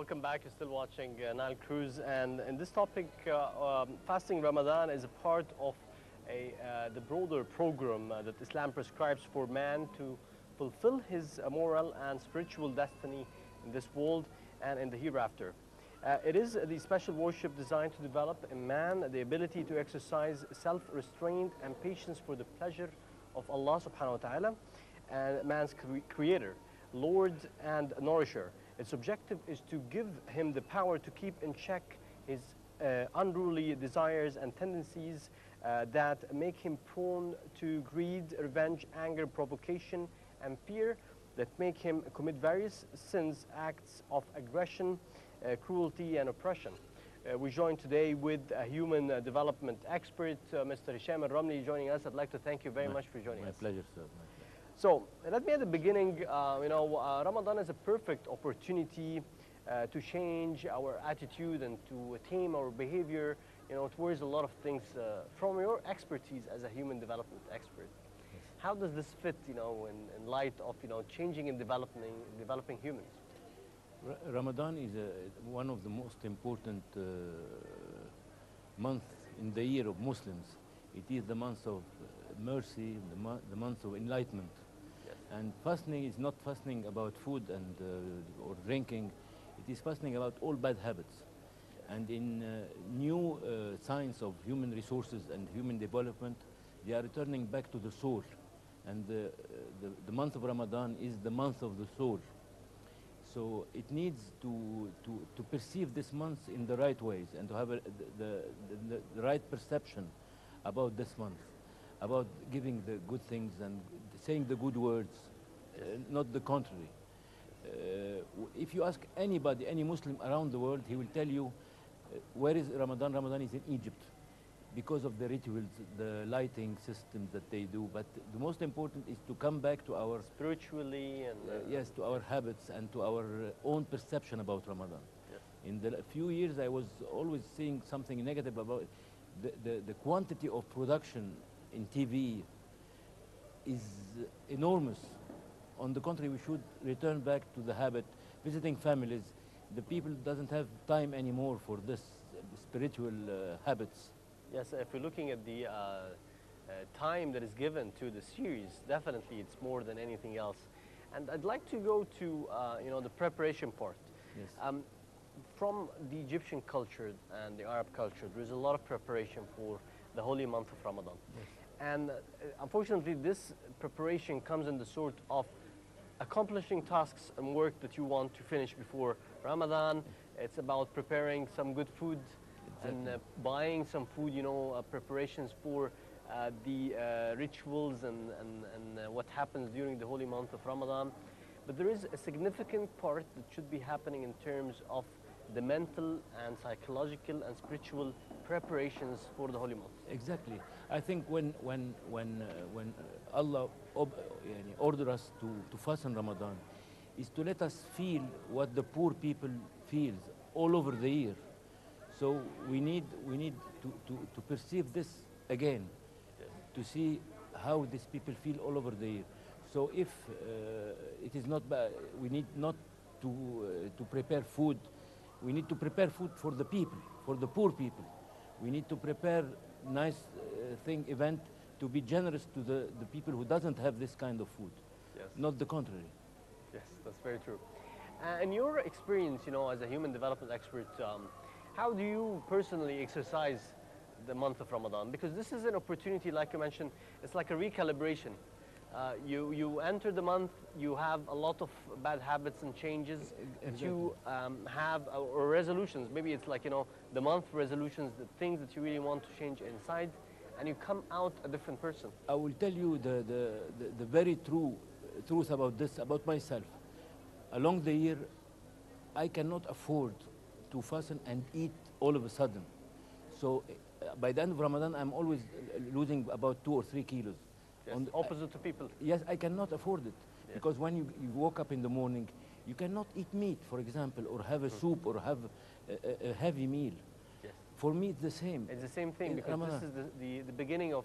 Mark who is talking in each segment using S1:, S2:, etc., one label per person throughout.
S1: welcome back. You're still watching Nile Cruise, and in this topic, fasting Ramadan is a part of the broader program that Islam prescribes for man to fulfill his moral and spiritual destiny in this world and in the hereafter. It is the special worship designed to develop in man the ability to exercise self-restraint and patience for the pleasure of Allah subhanahu wa ta'ala, and man's creator, Lord and nourisher. Its objective is to give him the power to keep in check his unruly desires and tendencies that make him prone to greed, revenge, anger, provocation, and fear, that make him commit various sins, acts of aggression, cruelty, and oppression. We join today with a human development expert, Mr. Hisham al-Ramli, joining us. I'd like to thank you very much for joining us.
S2: My pleasure, sir.
S1: So let me at the beginning, Ramadan is a perfect opportunity to change our attitude and to tame our behavior, towards a lot of things. From your expertise as a human development expert, how does this fit, in light of, changing and developing humans?
S2: Ramadan is one of the most important months in the year of Muslims. It is the month of mercy, the month of enlightenment. And fasting is not fasting about food and or drinking. It is fasting about all bad habits. And in new science of human resources and human development, they are returning back to the soul. And the month of Ramadan is the month of the soul. So it needs to perceive this month in the right ways and to have the right perception about this month, about giving the good things and saying the good words, not the contrary. If you ask anybody, any Muslim around the world, he will tell you, where is Ramadan? Ramadan is in Egypt because of the rituals, the lighting systems that they do. But the most important is to come back to our...
S1: Spiritually and...
S2: yes, to our habits and to our own perception about Ramadan.
S1: Yes.
S2: In the few years, I was always seeing something negative about the quantity of production in TV is enormous. On the contrary, we should return back to the habit, visiting families. The people doesn't have time anymore for this spiritual habits.
S1: Yes, if we're looking at the time that is given to the series, definitely it's more than anything else. And I'd like to go to the preparation part.
S2: Yes.
S1: From the Egyptian culture and the Arab culture, there is a lot of preparation for the holy month of Ramadan.
S2: Yes.
S1: And unfortunately, this preparation comes in the sort of accomplishing tasks and work that you want to finish before Ramadan. It's about preparing some good food. Exactly. And buying some food, preparations for the rituals and what happens during the holy month of Ramadan. But there is a significant part that should be happening in terms of the mental and psychological and spiritual preparations for the holy month.
S2: Exactly. I think when Allah ordered us to fast in Ramadan, is to let us feel what the poor people feel all over the year. So we need to perceive this again,
S1: yes,
S2: to see how these people feel all over the year. So if it is not bad, we need not to prepare food. We need to prepare food for the people, for the poor people. We need to prepare nice event to be generous to the people who doesn't have this kind of food,
S1: yes,
S2: not the contrary.
S1: Yes, that's very true. In your experience, as a human development expert, how do you personally exercise the month of Ramadan? Because this is an opportunity, like you mentioned, it's like a recalibration. You enter the month, you have a lot of bad habits and changes that you have, or resolutions. Maybe it's like, the month resolutions, the things that you really want to change inside, and you come out a different person.
S2: I will tell you the very truth about this, about myself. Along the year, I cannot afford to fasten and eat all of a sudden. So by the end of Ramadan, I'm always losing about 2 or 3 kilos.
S1: Yes, opposite to people.
S2: Yes, I cannot afford it.
S1: Yes.
S2: Because when you woke up in the morning, you cannot eat meat, for example, or have a soup or have a heavy meal.
S1: Yes.
S2: For me, it's the same.
S1: It's the same thing, because
S2: Ramadan.
S1: this is the beginning of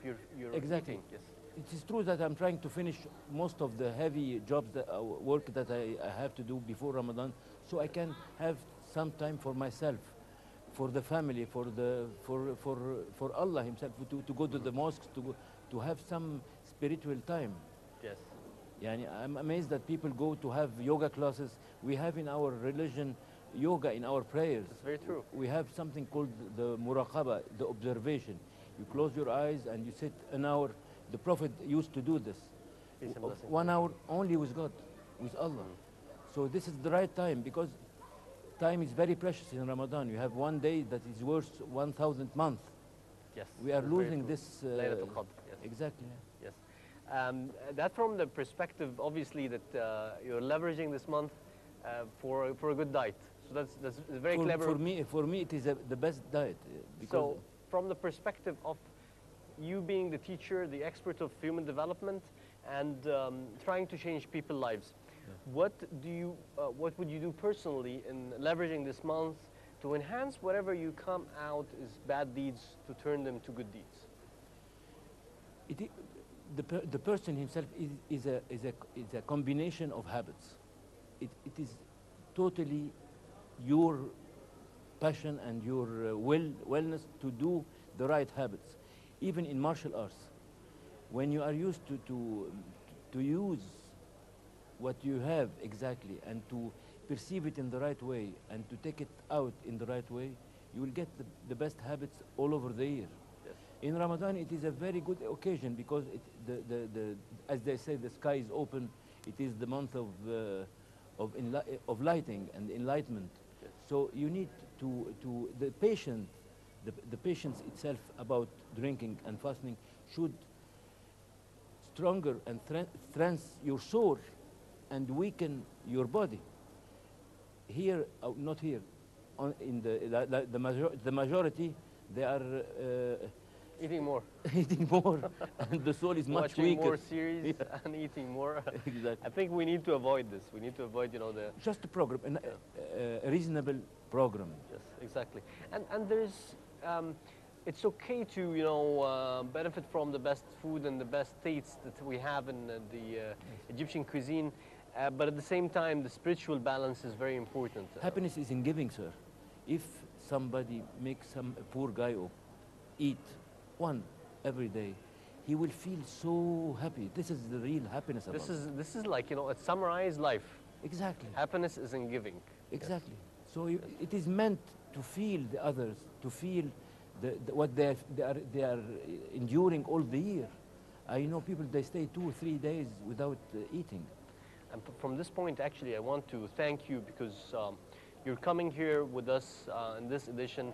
S1: your
S2: exactly.
S1: eating. Yes.
S2: it is true that I'm trying to finish most of the heavy jobs, work that I have to do before Ramadan, so I can have some time for myself, for the family, for Allah Himself, to go to the mosques, to have some spiritual time.
S1: Yes.
S2: Yani, I'm amazed that people go to have yoga classes. We have in our religion yoga in our prayers.
S1: That's very true.
S2: We have something called the muraqaba, the observation. You close your eyes and you sit an hour. The Prophet used to do this.
S1: Peace and blessings.
S2: 1 hour only with God, with Allah. So this is the right time, because time is very precious in Ramadan. You have one day that is worth 1,000 months.
S1: Yes.
S2: We are
S1: that's very
S2: losing
S1: true.
S2: this.
S1: Laylatul Qadr. Yes.
S2: Exactly.
S1: Yes. That from the perspective, obviously, that you're leveraging this month for a good diet. So that's very clever.
S2: For me, it is the best diet. Because
S1: So from the perspective of you being the teacher, the expert of human development, and trying to change people's lives, what would you do personally in leveraging this month to enhance whatever you come out as bad deeds to turn them to good deeds?
S2: the person himself is a combination of habits. It is totally your passion and your wellness to do the right habits. Even in martial arts, when you are used to use what you have exactly and to perceive it in the right way and to take it out in the right way, you will get the best habits all over the year.
S1: Yes.
S2: In Ramadan, it is a very good occasion because as they say, the sky is open. It is the month of lighting and enlightenment.
S1: Yes.
S2: So you need the patience itself about drinking and fasting should stronger and strengthen your soul and weaken your body. Here, not here, in the majority, they are
S1: Eating more.
S2: eating more, and the soul is much
S1: Watching
S2: weaker.
S1: more series and eating more.
S2: Exactly.
S1: I think we need to avoid this. We need to avoid, the...
S2: Just a program, a reasonable program.
S1: Yes, exactly. And there's, it's okay to, benefit from the best food and the best tastes that we have in the Egyptian cuisine, but at the same time, the spiritual balance is very important.
S2: Happiness is in giving, sir. If somebody makes a poor guy eat one every day, he will feel so happy. This is the real happiness.
S1: This is like, a summarized life.
S2: Exactly.
S1: Happiness is in giving.
S2: Exactly. So it is meant to feel the others, to feel what they are enduring all the year. I know people, they stay 2 or 3 days without eating.
S1: And from this point, actually, I want to thank you because you're coming here with us in this edition.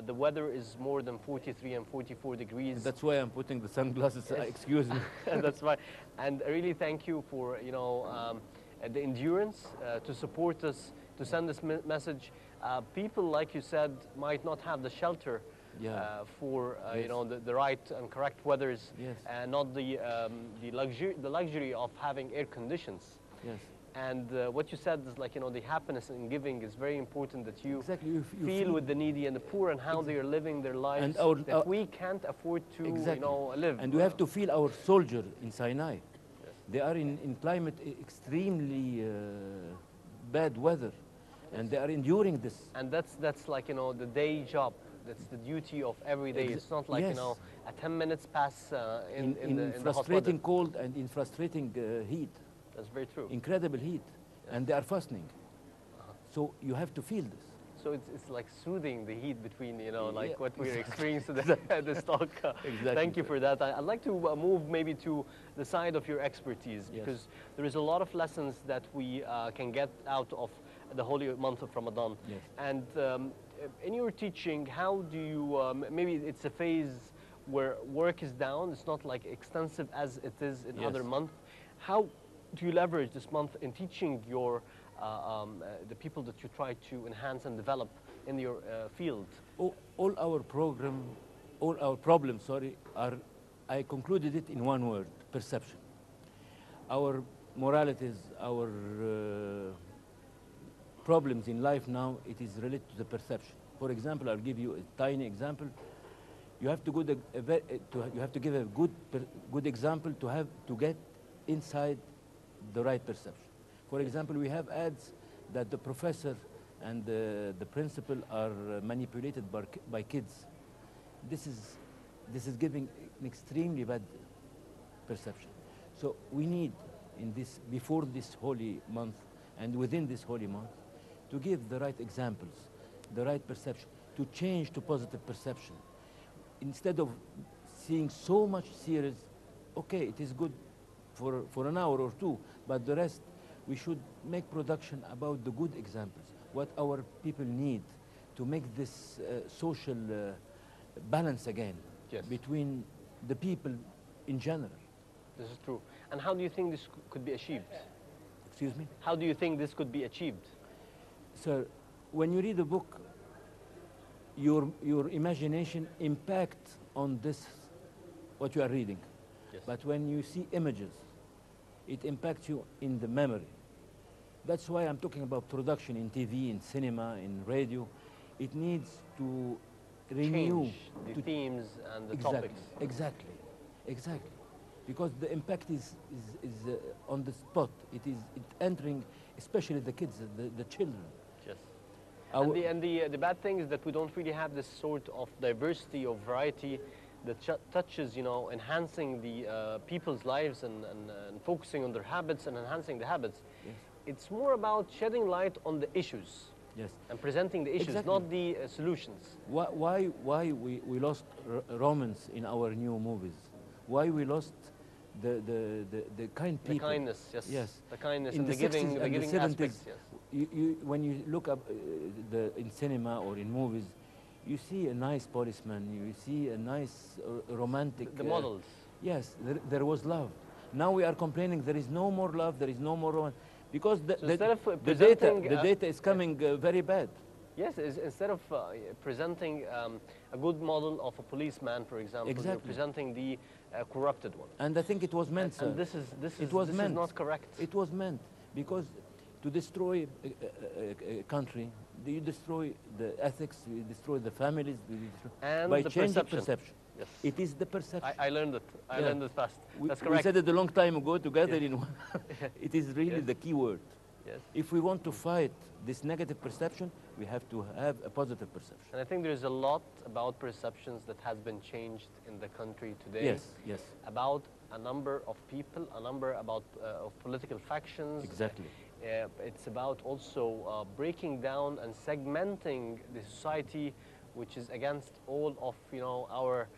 S1: The weather is more than 43 and 44 degrees.
S2: That's why I'm putting the sunglasses.
S1: Yes.
S2: Excuse me.
S1: That's right. And I really thank you for the endurance to support us, to send this message. People, like you said, might not have the shelter for
S2: Yes.
S1: the right and correct weathers,
S2: Yes.
S1: and not the luxury of having air conditions.
S2: Yes.
S1: And what you said is like, the happiness in giving is very important, that you
S2: Exactly. You
S1: feel with the needy and the poor and how they are living their lives,
S2: And
S1: that we can't afford to,
S2: Exactly.
S1: live.
S2: And we have to feel our soldier in Sinai. They are in climate extremely bad weather, and they are enduring this.
S1: And that's like, the day job. That's the duty of every day. It's not like,
S2: Yes.
S1: a 10 minutes pass in the hot
S2: frustrating
S1: weather.
S2: cold and in frustrating heat,
S1: That's very true.
S2: incredible heat, and they are fasting. So you have to feel this.
S1: So it's like soothing the heat between, like
S2: Yeah.
S1: what we're experiencing this talk.
S2: Exactly,
S1: Thank you
S2: sir.
S1: for that. I'd like to move maybe to the side of your expertise,
S2: Yes.
S1: because there is a lot of lessons that we can get out of the holy month of Ramadan.
S2: Yes.
S1: And in your teaching, how do you, maybe it's a phase where work is down, it's not like extensive as it is in
S2: Yes.
S1: other months. How do you leverage this month in teaching your the people that you try to enhance and develop in your field?
S2: All our problems, are, I concluded it in one word: perception. Our moralities, our problems in life now, it is related to the perception. For example, I'll give you a tiny example. You have to you have to give a good example to get inside the right perception. For example, we have ads that the professor and the principal are manipulated by kids. This is giving an extremely bad perception. So we need before this holy month and within this holy month to give the right examples, the right perception, to change to positive perception. Instead of seeing so much series, okay, it is good for an hour or two, but the rest, we should make production about the good examples, what our people need to make this social balance again between the people in general.
S1: This is true. And how do you think this could be achieved?
S2: Excuse me?
S1: How do you think this could be achieved?
S2: Sir, when you read a book, your imagination impacts on this, what you are reading.
S1: Yes.
S2: But when you see images, it impacts you in the memory. That's why I'm talking about production in TV, in cinema, in radio. It needs to renew
S1: the themes and the
S2: exactly,
S1: topics.
S2: Exactly. Because the impact is on the spot. It's entering, especially the kids, the children.
S1: Yes. And the bad thing is that we don't really have this sort of diversity or variety that touches, enhancing the people's lives and focusing on their habits and enhancing the habits.
S2: Yes.
S1: It's more about shedding light on the issues.
S2: Yes.
S1: And presenting the issues, not the solutions.
S2: Why we lost romance in our new movies? Why we lost the kind people?
S1: The kindness, yes.
S2: Yes.
S1: The kindness
S2: in
S1: and the
S2: 60s
S1: giving,
S2: and the 70s,
S1: aspects, yes.
S2: When you look up in cinema or in movies, you see a nice policeman, you see a nice romantic...
S1: The models.
S2: Yes, there was love. Now we are complaining there is no more love, there is no more romance, because the data is coming very bad.
S1: Yes, instead of presenting a good model of a policeman, for example, you're presenting the corrupted one.
S2: And I think it was meant, sir.
S1: And this is not correct.
S2: It was meant, because to destroy a country, you destroy the ethics, you destroy the families,
S1: and
S2: by
S1: the
S2: changing perception.
S1: Yes.
S2: It is the perception.
S1: I learned it. I learned it fast. That's correct.
S2: We said it a long time ago together in one. It is really the key word.
S1: Yes.
S2: If we want to fight this negative perception, we have to have a positive perception.
S1: And I think there's a lot about perceptions that has been changed in the country today.
S2: Yes, yes.
S1: About a number of people, a number of political factions.
S2: Exactly.
S1: It's about also breaking down and segmenting the society, which is against all of our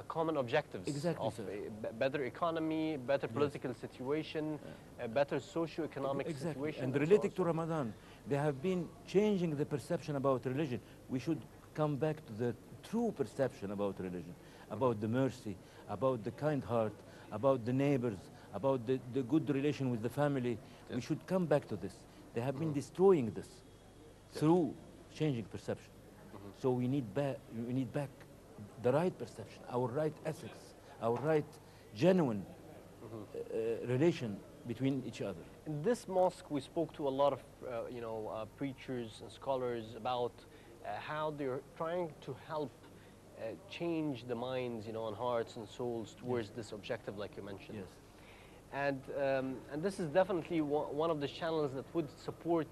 S1: common objectives.
S2: Exactly,
S1: of a better economy, better political situation, a better socio-economic situation.
S2: And related to Ramadan, they have been changing the perception about religion. We should come back to the true perception about religion, about the mercy, about the kind heart, about the neighbors, about the good relation with the family. We should come back to this. They have been destroying this through changing perception. So we need back the right perception, our right ethics, our right genuine relation between each other.
S1: In this mosque, we spoke to a lot of preachers and scholars about how they're trying to help change the minds, and hearts and souls towards this objective, like you mentioned.
S2: Yes.
S1: And this is definitely one of the channels that would support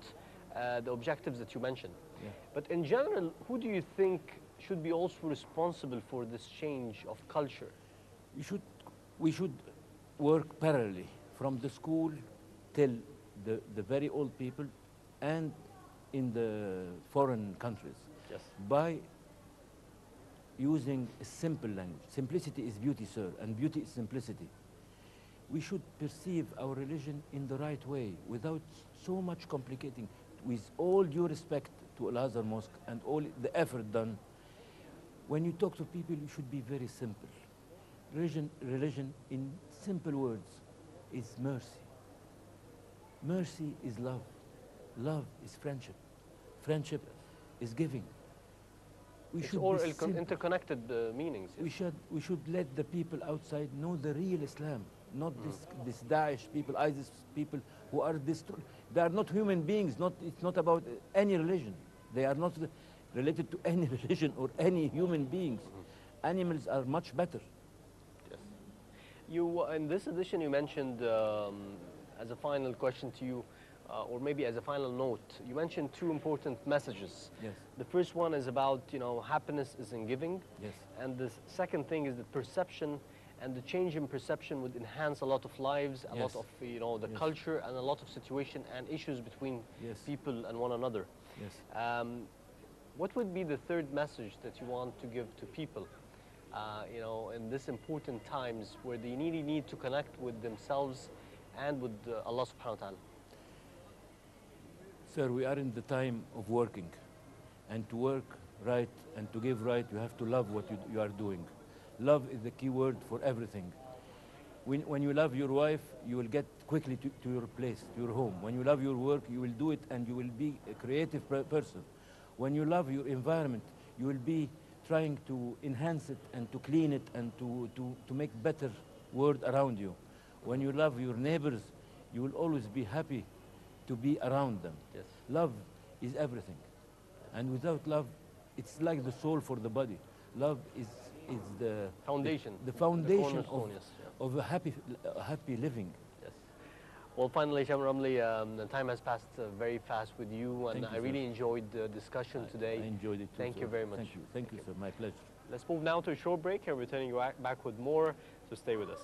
S1: the objectives that you mentioned.
S2: Yeah.
S1: But in general, who do you think should be also responsible for this change of culture?
S2: We should work parallelly from the school till the very old people and in the foreign countries.
S1: Yes.
S2: By using a simple language. Simplicity is beauty, sir, and beauty is simplicity. We should perceive our religion in the right way without so much complicating. With all due respect to Al-Azhar Mosque and all the effort done, when you talk to people, you should be very simple. Religion in simple words, is mercy. Mercy is love. Love is friendship. Friendship is giving.
S1: It's all interconnected meanings.
S2: Yes. We should let the people outside know the real Islam, not this Daesh people, ISIS people who are destroyed. They are not human beings. It's not about any religion. They are not related to any religion or any human beings. animals are much better.
S1: Yes. You, in this edition, you mentioned, as a final question to you, or maybe as a final note, you mentioned two important messages.
S2: Yes.
S1: The first one is about, happiness is in giving.
S2: Yes.
S1: And the second thing is that perception and the change in perception would enhance a lot of lives, a lot
S2: Yes.
S1: of, the
S2: Yes.
S1: culture, and a lot of situation and issues between
S2: Yes.
S1: people and one another.
S2: Yes.
S1: What would be the third message that you want to give to people, in this important times where they really need to connect with themselves and with Allah subhanahu wa ta'ala?
S2: Sir, we are in the time of working. And to work right and to give right, you have to love what you are doing. Love is the key word for everything. When you love your wife, you will get quickly to your place, to your home. When you love your work, you will do it and you will be a creative person. When you love your environment, you will be trying to enhance it and to clean it and to make better world around you. When you love your neighbors, you will always be happy to be around them.
S1: Yes.
S2: Love is everything. And without love, it's like the soul for the body. Love is the
S1: Foundation.
S2: the foundation
S1: cornerstone, yes, yeah.
S2: of a happy living.
S1: Yes. Well, finally, Hisham Ramli, the time has passed very fast with you, and
S2: Thank you,
S1: I really
S2: sir.
S1: enjoyed the discussion today.
S2: I enjoyed it too,
S1: Thank you
S2: sir.
S1: very much.
S2: Thank you, sir. My pleasure.
S1: Let's move now to a short break, and returning back with more, so stay with us.